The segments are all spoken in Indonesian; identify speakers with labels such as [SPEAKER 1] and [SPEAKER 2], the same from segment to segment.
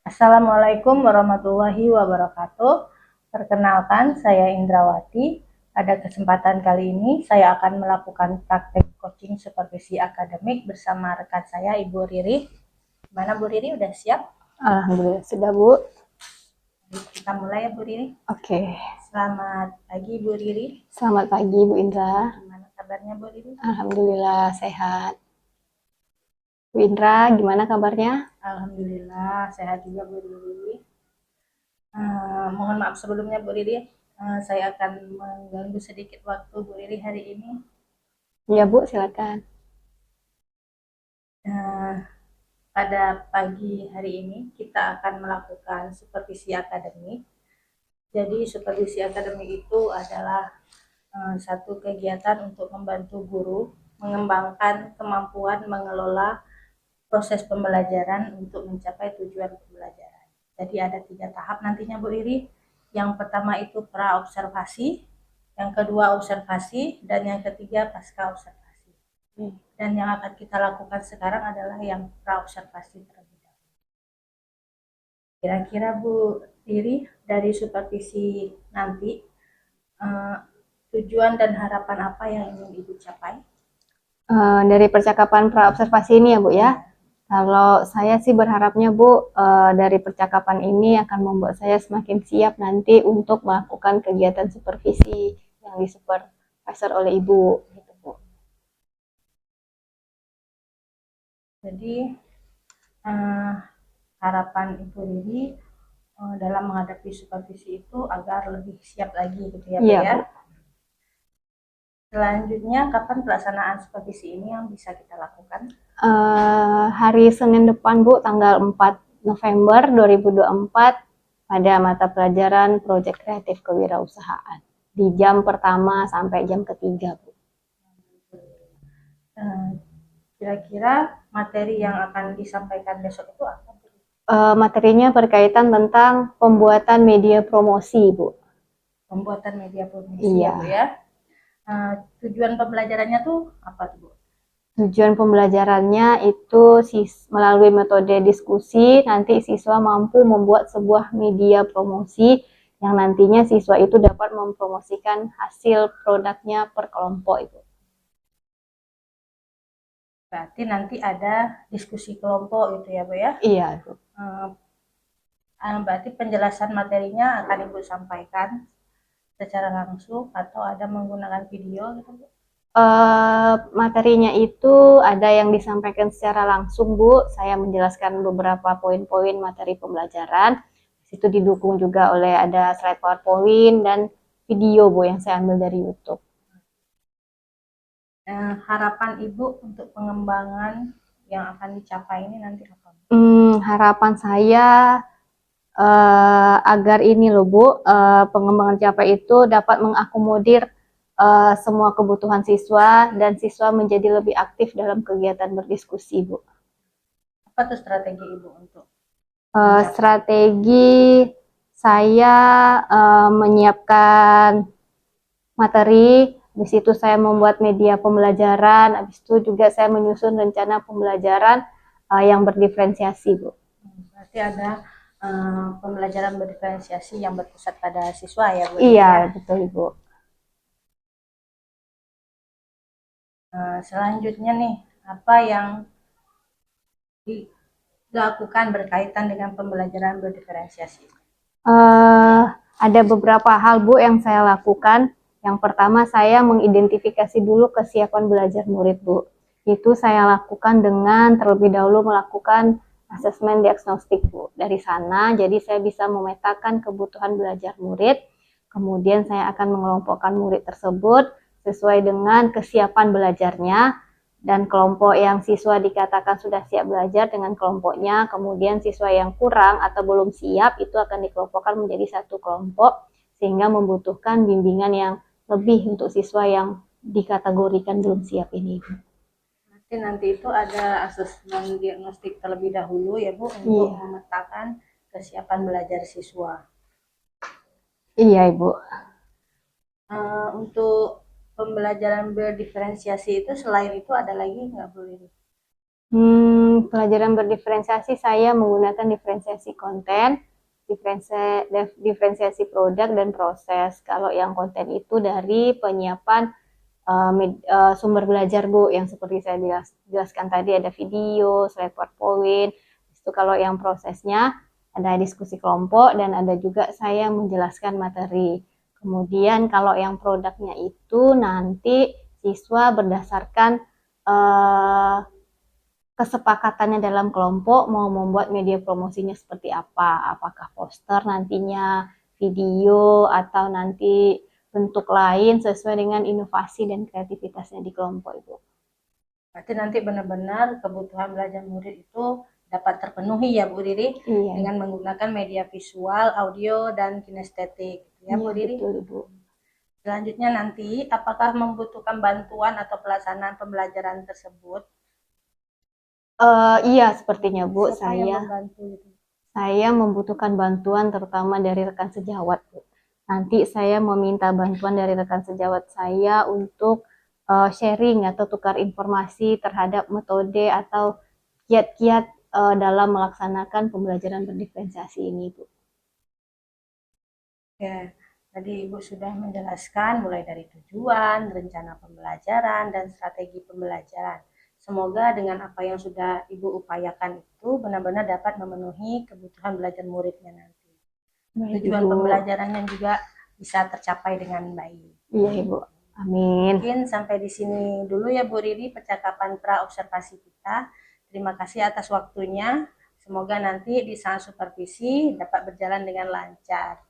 [SPEAKER 1] Assalamualaikum warahmatullahi wabarakatuh. Perkenalkan, saya Indrawati. Pada kesempatan kali ini, saya akan melakukan praktek coaching supervisi akademik bersama rekan saya, Ibu Riri. Gimana Bu Riri, udah siap?
[SPEAKER 2] Alhamdulillah sudah, Bu.
[SPEAKER 1] Kita mulai ya Bu Riri.
[SPEAKER 2] Oke.
[SPEAKER 1] Selamat pagi Bu Riri.
[SPEAKER 2] Selamat pagi, Bu Indra.
[SPEAKER 1] Gimana kabarnya Bu Riri?
[SPEAKER 2] Alhamdulillah sehat. Bu Indra, gimana kabarnya?
[SPEAKER 1] Alhamdulillah sehat juga Bu Riri. Mohon maaf sebelumnya Bu Riri, saya akan mengganggu sedikit waktu Bu Riri hari ini.
[SPEAKER 2] Ya, Bu, silakan.
[SPEAKER 1] Pada pagi hari ini kita akan melakukan supervisi akademik. Jadi supervisi akademik itu adalah satu kegiatan untuk membantu guru mengembangkan kemampuan mengelola proses pembelajaran untuk mencapai tujuan pembelajaran. Jadi ada 3 tahap nantinya Bu Iri. Yang pertama itu pra-observasi, yang kedua observasi, dan yang ketiga pasca observasi. Dan yang akan kita lakukan sekarang adalah yang pra-observasi terlebih dahulu. Kira-kira Bu Riri, dari supervisi nanti, tujuan dan harapan apa yang ingin Ibu capai?
[SPEAKER 2] Dari percakapan pra-observasi ini ya, Bu ya. Kalau saya sih berharapnya, Bu, dari percakapan ini akan membuat saya semakin siap nanti untuk melakukan kegiatan supervisi yang disupervisor oleh Ibu. Gitu, Bu.
[SPEAKER 1] Jadi harapan Ibu Riri dalam menghadapi supervisi itu agar lebih siap lagi gitu ya Bu
[SPEAKER 2] Iya,
[SPEAKER 1] ya.
[SPEAKER 2] Bu.
[SPEAKER 1] Selanjutnya kapan pelaksanaan supervisi ini yang bisa kita lakukan?
[SPEAKER 2] Hari Senin depan, Bu, tanggal 4 November 2024 pada mata pelajaran Proyek Kreatif Kewirausahaan di jam pertama sampai jam ketiga, Bu.
[SPEAKER 1] Kira-kira materi yang akan disampaikan besok itu apa?
[SPEAKER 2] Materinya berkaitan tentang pembuatan media promosi, Bu.
[SPEAKER 1] Pembuatan media promosi
[SPEAKER 2] Iya.
[SPEAKER 1] ya Bu ya. Tujuan pembelajarannya tuh apa tuh Bu?
[SPEAKER 2] Tujuan pembelajarannya itu melalui metode diskusi, nanti siswa mampu membuat sebuah media promosi yang nantinya siswa itu dapat mempromosikan hasil produknya per kelompok itu.
[SPEAKER 1] Berarti nanti ada diskusi kelompok gitu ya Bu ya?
[SPEAKER 2] Iya, Bu.
[SPEAKER 1] Berarti penjelasan materinya akan Ibu sampaikan secara langsung atau ada menggunakan video gitu Bu?
[SPEAKER 2] Materinya itu ada yang disampaikan secara langsung, Bu. Saya menjelaskan beberapa poin-poin materi pembelajaran. Itu didukung juga oleh ada slide PowerPoint dan video, Bu, yang saya ambil dari YouTube.
[SPEAKER 1] Harapan Ibu untuk pengembangan yang akan dicapai ini nanti apa?
[SPEAKER 2] Harapan saya agar ini loh, Bu, pengembangan capai itu dapat mengakomodir semua kebutuhan siswa dan siswa menjadi lebih aktif dalam kegiatan berdiskusi, Bu.
[SPEAKER 1] Apa tuh strategi Ibu untuk
[SPEAKER 2] strategi saya menyiapkan materi, habis itu saya membuat media pembelajaran, habis itu juga saya menyusun rencana pembelajaran yang berdiferensiasi, Bu.
[SPEAKER 1] Berarti ada pembelajaran berdiferensiasi yang berpusat pada siswa ya Bu?
[SPEAKER 2] Iya, ya? Betul Ibu.
[SPEAKER 1] Selanjutnya nih, apa yang dilakukan berkaitan dengan pembelajaran berdiferensiasi?
[SPEAKER 2] Ada beberapa hal, Bu, yang saya lakukan. Yang pertama, saya mengidentifikasi dulu kesiapan belajar murid, Bu. Itu saya lakukan dengan terlebih dahulu melakukan asesmen diagnostik, Bu. Dari sana, jadi saya bisa memetakan kebutuhan belajar murid. Kemudian saya akan mengelompokkan murid tersebut sesuai dengan kesiapan belajarnya, dan kelompok yang siswa dikatakan sudah siap belajar dengan kelompoknya, kemudian siswa yang kurang atau belum siap itu akan dikelompokkan menjadi satu kelompok sehingga membutuhkan bimbingan yang lebih untuk siswa yang dikategorikan belum siap ini.
[SPEAKER 1] Berarti nanti itu ada asesmen diagnostik terlebih dahulu ya Bu untuk memetakan kesiapan belajar siswa.
[SPEAKER 2] Iya Ibu.
[SPEAKER 1] Untuk pembelajaran berdiferensiasi itu selain itu ada lagi nggak Bu Lili?
[SPEAKER 2] Pelajaran berdiferensiasi saya menggunakan diferensiasi konten, diferensiasi produk dan proses. Kalau yang konten itu dari penyiapan sumber belajar Bu, yang seperti saya jelaskan tadi ada video, slide PowerPoint. Itu kalau yang prosesnya ada diskusi kelompok dan ada juga saya menjelaskan materi. Kemudian kalau yang produknya itu nanti siswa berdasarkan kesepakatannya dalam kelompok mau membuat media promosinya seperti apa, apakah poster nantinya, video, atau nanti bentuk lain sesuai dengan inovasi dan kreativitasnya di kelompok Ibu.
[SPEAKER 1] Berarti nanti benar-benar kebutuhan belajar murid itu dapat terpenuhi ya Bu Riri,
[SPEAKER 2] Iya,
[SPEAKER 1] dengan menggunakan media visual, audio, dan kinestetik ya Bu
[SPEAKER 2] iya
[SPEAKER 1] Riri.
[SPEAKER 2] betul Ibu.
[SPEAKER 1] Selanjutnya nanti, apakah membutuhkan bantuan atau pelaksanaan pembelajaran tersebut?
[SPEAKER 2] Iya sepertinya Bu,
[SPEAKER 1] Siapa yang membantu itu?
[SPEAKER 2] saya membutuhkan bantuan terutama dari rekan sejawat Bu. Nanti saya meminta bantuan dari rekan sejawat saya untuk sharing atau tukar informasi terhadap metode atau kiat-kiat dalam melaksanakan pembelajaran berdiferensiasi ini Bu.
[SPEAKER 1] Ya, tadi Ibu sudah menjelaskan mulai dari tujuan, rencana pembelajaran, dan strategi pembelajaran. Semoga dengan apa yang sudah Ibu upayakan itu benar-benar dapat memenuhi kebutuhan belajar muridnya nanti.
[SPEAKER 2] Baik,
[SPEAKER 1] Tujuan
[SPEAKER 2] Ibu.
[SPEAKER 1] pembelajarannya juga bisa tercapai dengan baik.
[SPEAKER 2] Iya Ibu, amin.
[SPEAKER 1] Mungkin sampai di sini dulu ya Bu Riri percakapan pra observasi kita. Terima kasih atas waktunya. Semoga nanti di saat supervisi dapat berjalan dengan lancar.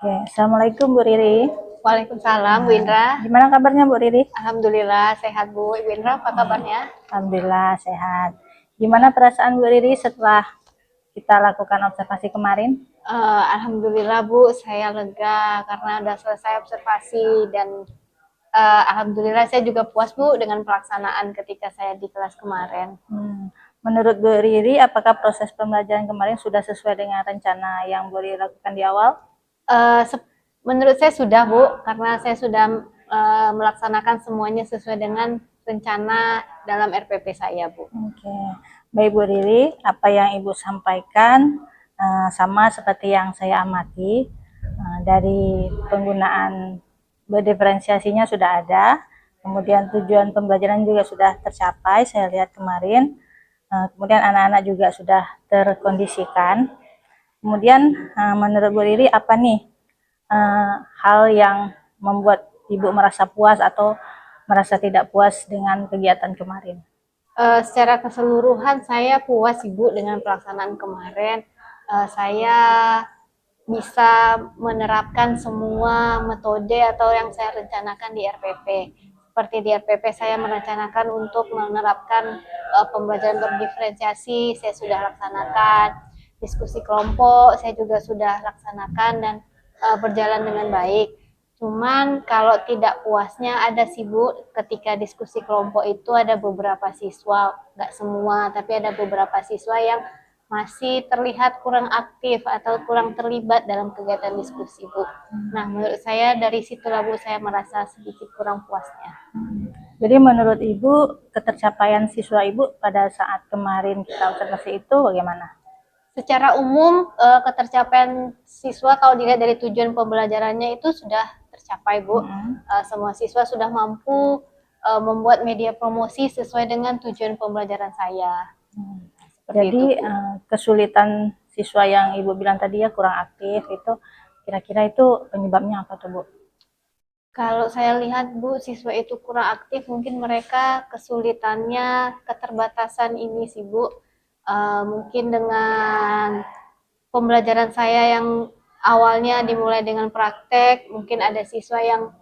[SPEAKER 1] Oke, Assalamualaikum Bu Riri.
[SPEAKER 2] Waalaikumsalam Bu Indra.
[SPEAKER 1] Gimana kabarnya Bu Riri?
[SPEAKER 2] Alhamdulillah sehat Bu. Ibu Indra apa kabarnya?
[SPEAKER 1] Alhamdulillah sehat. Gimana perasaan Bu Riri setelah kita lakukan observasi kemarin?
[SPEAKER 2] Alhamdulillah Bu, saya lega karena udah selesai observasi dan alhamdulillah saya juga puas Bu dengan pelaksanaan ketika saya di kelas kemarin.
[SPEAKER 1] Menurut Bu Riri, apakah proses pembelajaran kemarin sudah sesuai dengan rencana yang Bu Riri lakukan di awal?
[SPEAKER 2] Menurut saya sudah Bu, karena saya sudah melaksanakan semuanya sesuai dengan rencana dalam RPP saya, Bu.
[SPEAKER 1] Oke, baik Bu Riri, apa yang Ibu sampaikan sama seperti yang saya amati. Dari penggunaan berdiferensiasinya sudah ada, kemudian tujuan pembelajaran juga sudah tercapai, saya lihat kemarin. Kemudian anak-anak juga sudah terkondisikan. Kemudian menurut Bu Riri apa nih hal yang membuat Ibu merasa puas atau merasa tidak puas dengan kegiatan kemarin?
[SPEAKER 2] Secara keseluruhan saya puas Ibu dengan pelaksanaan kemarin. Saya bisa menerapkan semua metode atau yang saya rencanakan di RPP. Seperti di RPP saya merencanakan untuk menerapkan pembelajaran berdiferensiasi, saya sudah laksanakan. Diskusi kelompok saya juga sudah laksanakan dan berjalan dengan baik. Cuman kalau tidak puasnya ada sih Bu, ketika diskusi kelompok itu ada beberapa siswa, nggak semua, tapi ada beberapa siswa yang masih terlihat kurang aktif atau kurang terlibat dalam kegiatan diskusi, Bu. Nah, menurut saya dari situlah Bu saya merasa sedikit kurang puasnya.
[SPEAKER 1] Jadi menurut Ibu, ketercapaian siswa Ibu pada saat kemarin kita observasi itu bagaimana?
[SPEAKER 2] Secara umum, ketercapaian siswa kalau dilihat dari tujuan pembelajarannya itu sudah tercapai, Bu. Semua siswa sudah mampu membuat media promosi sesuai dengan tujuan pembelajaran saya.
[SPEAKER 1] Jadi kesulitan siswa yang Ibu bilang tadi ya kurang aktif itu, kira-kira itu penyebabnya apa tuh Bu?
[SPEAKER 2] Kalau saya lihat Bu, siswa itu kurang aktif, mungkin mereka kesulitannya keterbatasan ini sih Bu. Mungkin dengan pembelajaran saya yang awalnya dimulai dengan praktek, mungkin ada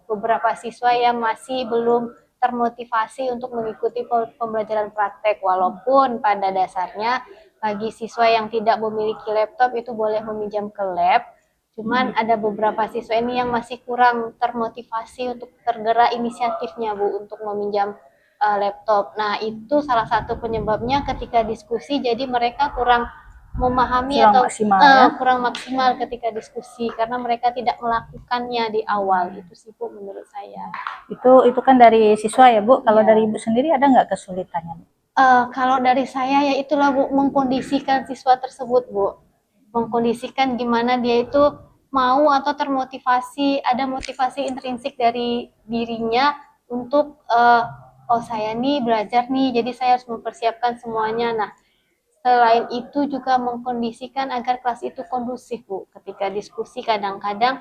[SPEAKER 2] beberapa siswa yang masih belum termotivasi untuk mengikuti pembelajaran praktek, walaupun pada dasarnya bagi siswa yang tidak memiliki laptop itu boleh meminjam ke lab. Cuman ada beberapa siswa ini yang masih kurang termotivasi untuk tergerak inisiatifnya Bu untuk meminjam laptop. Nah, itu salah satu penyebabnya ketika diskusi, jadi mereka kurang memahami
[SPEAKER 1] Kurang
[SPEAKER 2] atau
[SPEAKER 1] maksimal ya?
[SPEAKER 2] kurang maksimal ketika diskusi karena mereka tidak melakukannya di awal. Itu sih Bu menurut saya.
[SPEAKER 1] Itu kan dari siswa ya Bu. Kalau
[SPEAKER 2] Iya.
[SPEAKER 1] dari Ibu sendiri ada nggak kesulitannya?
[SPEAKER 2] Kalau dari saya ya itulah Bu, mengkondisikan siswa tersebut Bu, mengkondisikan gimana dia itu mau atau termotivasi, ada motivasi intrinsik dari dirinya untuk oh saya nih belajar nih, jadi saya harus mempersiapkan semuanya. Nah, selain itu juga mengkondisikan agar kelas itu kondusif Bu. Ketika diskusi kadang-kadang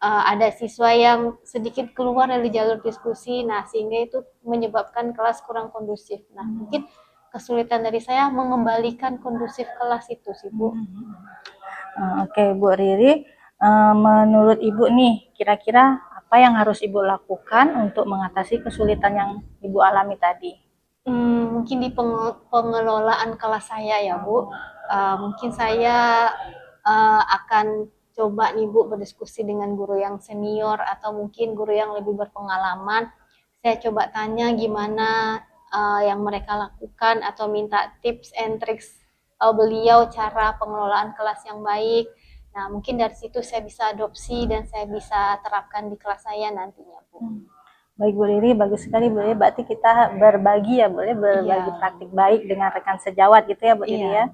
[SPEAKER 2] ada siswa yang sedikit keluar dari jalur diskusi, nah sehingga itu menyebabkan kelas kurang kondusif. Nah, mungkin kesulitan dari saya mengembalikan kondusif kelas itu sih Bu.
[SPEAKER 1] Oke Bu Riri, menurut Ibu nih, kira-kira apa yang harus Ibu lakukan untuk mengatasi kesulitan yang Ibu alami tadi?
[SPEAKER 2] Mungkin di pengelolaan kelas saya ya Bu. Mungkin saya akan coba nih Bu berdiskusi dengan guru yang senior atau mungkin guru yang lebih berpengalaman. Saya coba tanya gimana yang mereka lakukan atau minta tips and tricks beliau cara pengelolaan kelas yang baik. Nah, mungkin dari situ saya bisa adopsi dan saya bisa terapkan di kelas saya nantinya, Bu.
[SPEAKER 1] Baik Bu Riri, bagus sekali Bu Riri. Berarti kita berbagi ya, boleh berbagi praktik baik dengan rekan sejawat gitu ya Bu Riri ya.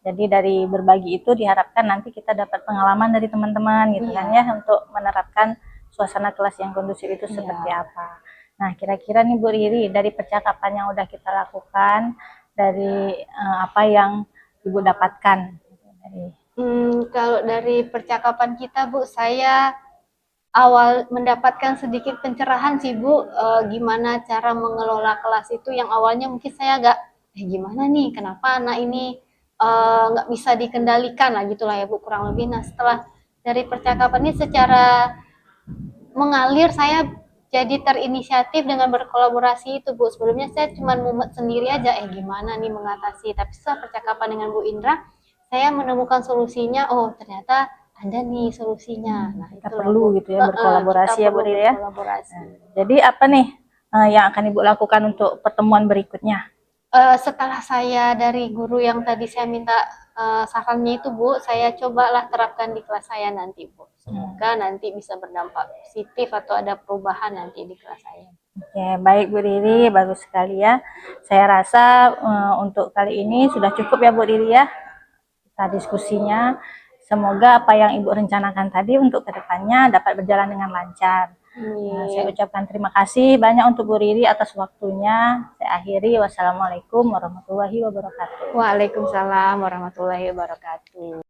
[SPEAKER 1] Jadi dari berbagi itu diharapkan nanti kita dapat pengalaman dari teman-teman gitu kan ya untuk menerapkan suasana kelas yang kondusif itu seperti apa. Nah, kira-kira nih Bu Riri dari percakapan yang udah kita lakukan, dari apa yang Ibu dapatkan dari
[SPEAKER 2] Kalau dari percakapan kita Bu, saya awal mendapatkan sedikit pencerahan sih Bu, gimana cara mengelola kelas itu yang awalnya mungkin saya agak gimana nih, kenapa anak ini nggak bisa dikendalikan lah gitulah ya Bu kurang lebih. Nah, setelah dari percakapan ini secara mengalir saya jadi terinisiatif dengan berkolaborasi itu Bu. Sebelumnya saya cuma mumet sendiri aja, gimana nih mengatasi. Tapi setelah percakapan dengan Bu Indra, saya menemukan solusinya. Oh ternyata ada nih solusinya. Nah
[SPEAKER 1] kita
[SPEAKER 2] itu
[SPEAKER 1] perlu gitu ya berkolaborasi ya Bu Riri ya. Jadi apa nih yang akan Ibu lakukan untuk pertemuan berikutnya?
[SPEAKER 2] Setelah saya dari guru yang tadi saya minta sarannya itu Bu, saya cobalah terapkan di kelas saya nanti Bu. Semoga nanti bisa berdampak positif atau ada perubahan nanti di kelas saya.
[SPEAKER 1] Oke, baik Bu Riri, bagus sekali ya. Saya rasa untuk kali ini sudah cukup ya Bu Riri ya, kita diskusinya. Semoga apa yang Ibu rencanakan tadi untuk kedepannya dapat berjalan dengan lancar. Saya ucapkan terima kasih banyak untuk Bu Riri atas waktunya. Saya akhiri, wassalamualaikum warahmatullahi wabarakatuh.
[SPEAKER 2] Waalaikumsalam warahmatullahi wabarakatuh.